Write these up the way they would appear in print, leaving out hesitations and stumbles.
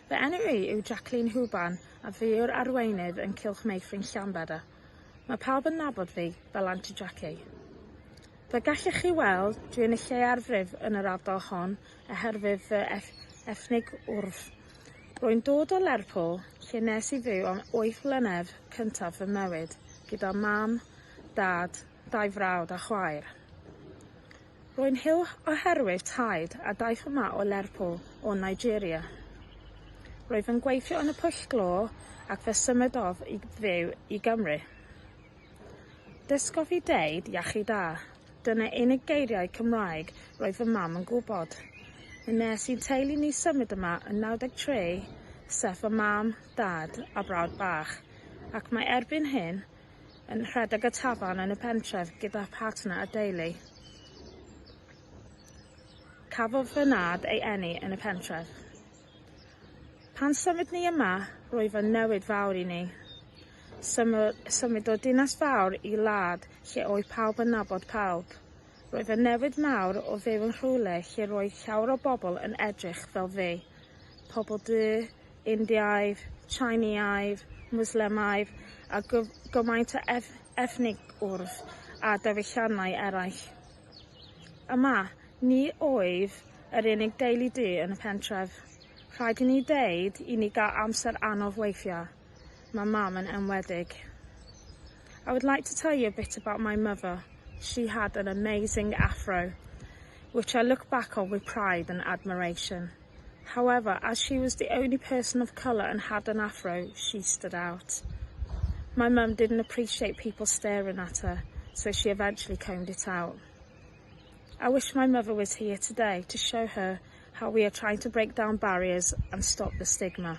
Fy enw I yw Jacqueline Hwban a fi yw'r arweinydd yn Cylch Meithrin Llanbedr. Mae pawb yn nabod fi fel Aunty Jackie. Fe gallech chi weld dwi yn y lle arfrif yn yr ardal hon oherwydd fy ethnig wrf. Rwy'n dod o Lerpwl lle nes I fyw am 8 mlynedd cyntaf fy mywyd gyda mam, dad, 2 frawd a chwaer. Rwy'n hyw oherwydd taid a daeth yma o Lerpwl o Nigeria. Roedd yn gweithio yn y pwll glo ac fe symudodd I fyw I Gymru. Dysgodd I deud iachau da. Dyna unig geiriau Cymraeg roedd fy mam yn gwybod. Nes i'n teulu ni symud yma yn 93, sef fy mam, dad a brawd bach, ac mae erbyn hyn yn rhedeg y tafarn yn y pentref gyda partner a deulu. Cafodd fy nad ei eni yn y pentref. Pan symud ni yma, roedd fy newid fawr I ni. Symud o dinas fawr I wlad lle oedd pawb yn nabod pawb. Roedd fy newid mawr o fyw yn rhywle lle roedd llawer o bobl yn edrych fel fi. Pobl du, Indiaidd, Tsieineaidd, Muslemaidd a gymaint o ethnig wrth a diwylliannau eraill. Yma, ni oedd yr unig deulu du yn y pentref. Rhaid I ni deud I ni gael amser anodd weithiau. Mae mam yn enwedig. I would like to tell you a bit about my mother. She had an amazing afro, which I look back on with pride and admiration. However, as she was the only person of colour and had an afro, she stood out. My mum didn't appreciate people staring at her, so she eventually combed it out. I wish my mother was here today to show her how we are trying to break down barriers and stop the stigma.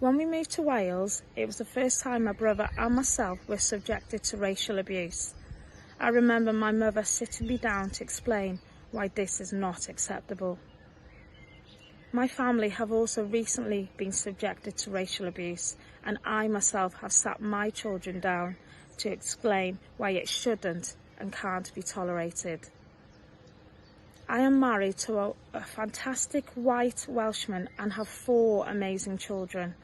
When we moved to Wales, it was the first time my brother and myself were subjected to racial abuse. I remember my mother sitting me down to explain why this is not acceptable. My family have also recently been subjected to racial abuse, and I myself have sat my children down to explain why it shouldn't and can't be tolerated. I am married to a fantastic white Welshman and have 4 amazing children.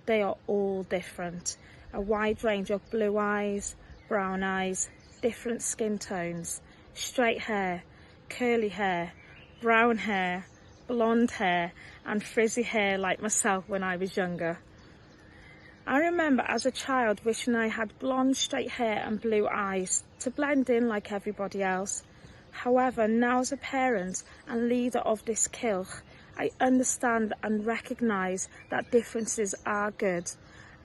They are all different. A wide range of blue eyes, brown eyes, different skin tones, straight hair, curly hair, brown hair, blonde hair and frizzy hair like myself when I was younger. I remember as a child wishing I had blonde straight hair and blue eyes to blend in like everybody else. However, now as a parent and leader of this Cylch, I understand and recognise that differences are good,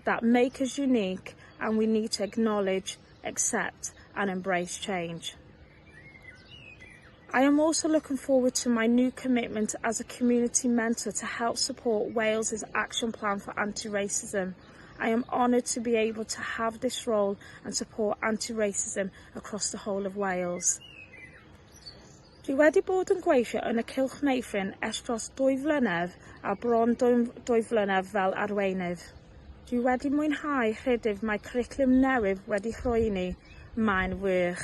that make us unique, and we need to acknowledge, accept and embrace change. I am also looking forward to my new commitment as a community mentor to help support Wales's action plan for anti-racism. I am honoured to be able to have this role and support anti-racism across the whole of Wales. Dwi wedi bod yn gweithio yn y Cylch Meithrin ers dros 2 flynedd a bron 2 flynedd fel arweinydd. Dwi wedi mwynhau rhedeg mae cwricwlwm newydd wedi rhoi I ni, mae'n wych.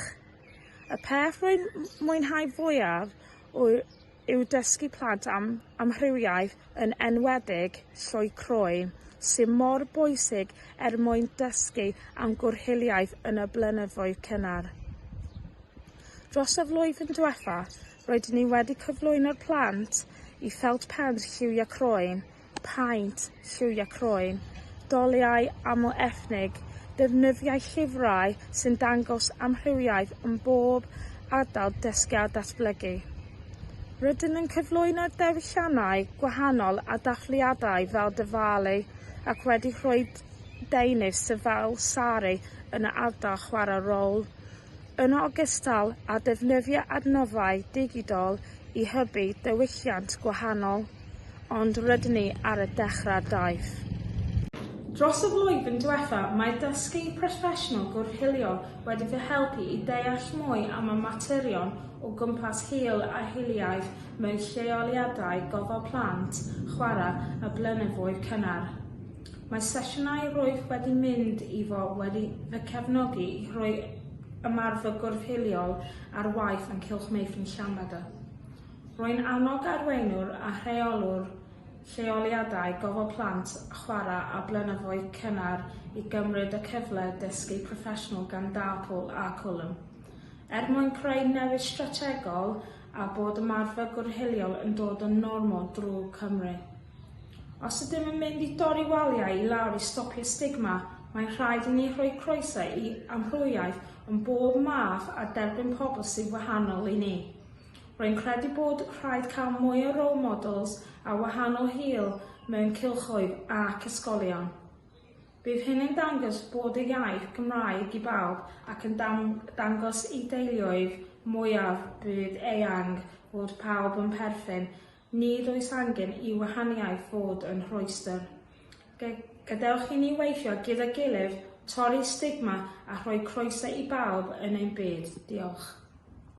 Y peth rwy'n mwynhau fwyaf yw dysgu plant am amrywiaeth yn enwedig llwy croen, sy'n mor bwysig mwyn dysgu am gwrhiliaeth yn y blynyddoedd cynnar. Dros y flwyddyn diwethaf, roeddwn ni wedi cyflwyno'r plant I ffelt pen lliwiau croen, paent lliwiau croen, doliau aml ethnig, defnyddiau llyfrau sy'n dangos amrywiaeth yn bob ardal dysgu a datblygu. Rydyn yn cyflwyno diwylliannau gwahanol a dathliadau fel dyfalu ac wedi rhoi deunydd fel Sari yn y ardal chwarae rôl. Yn ogystal a defnyddio adnoddau digidol I hybu diwylliant gwahanol, ond rydyn ni ar y dechrau'r daith. Dros y flwyddyn diwethaf, mae dysgu proffesiynol gwrthilio wedi fy helpu I deall mwy am y materion o gwmpas hil a hiliaeth mewn lleoliadau gofal plant, chwarae a blynyddoedd cynnar. Mae sesiynau roedd wedi mynd I fo wedi fy cefnogi I rhoi ymarfer gwrthiliol ar waith yn Cylch Meithrin Llanbedr. Rwy'n annog arweinwr a rheolwr lleoliadau, gofal plant, chwarae a blynyddoedd cynnar i gymryd y cyfle dysgu proffesiynol gan dapl a cwlwm. Mwyn creu newid strategol a bod ymarfer gwrhiliol yn dod yn normal drwy Cymru. Os ydym yn mynd i dorri waliau i lawr i stopio stigma, mae'n rhaid i ni rhoi croeso i amrhwiaeth yn bob math a derbyn pobl sydd wahanol i ni. Rwy'n credu bod rhaid cael mwy o role models a wahanol hil mewn cylchoedd ac ysgolion. Bydd hyn yn dangos bod y iaith Gymraeg i bawb ac yn dangos i deuluoedd mwyaf bydd eang fod pawb yn perthyn, nid oes angen i wahaniaeth fod yn rhwystyr. Gadewch i ni weithio gyda'i gilydd, torri stigma a rhoi croeso i bawb yn ein byd. Diolch.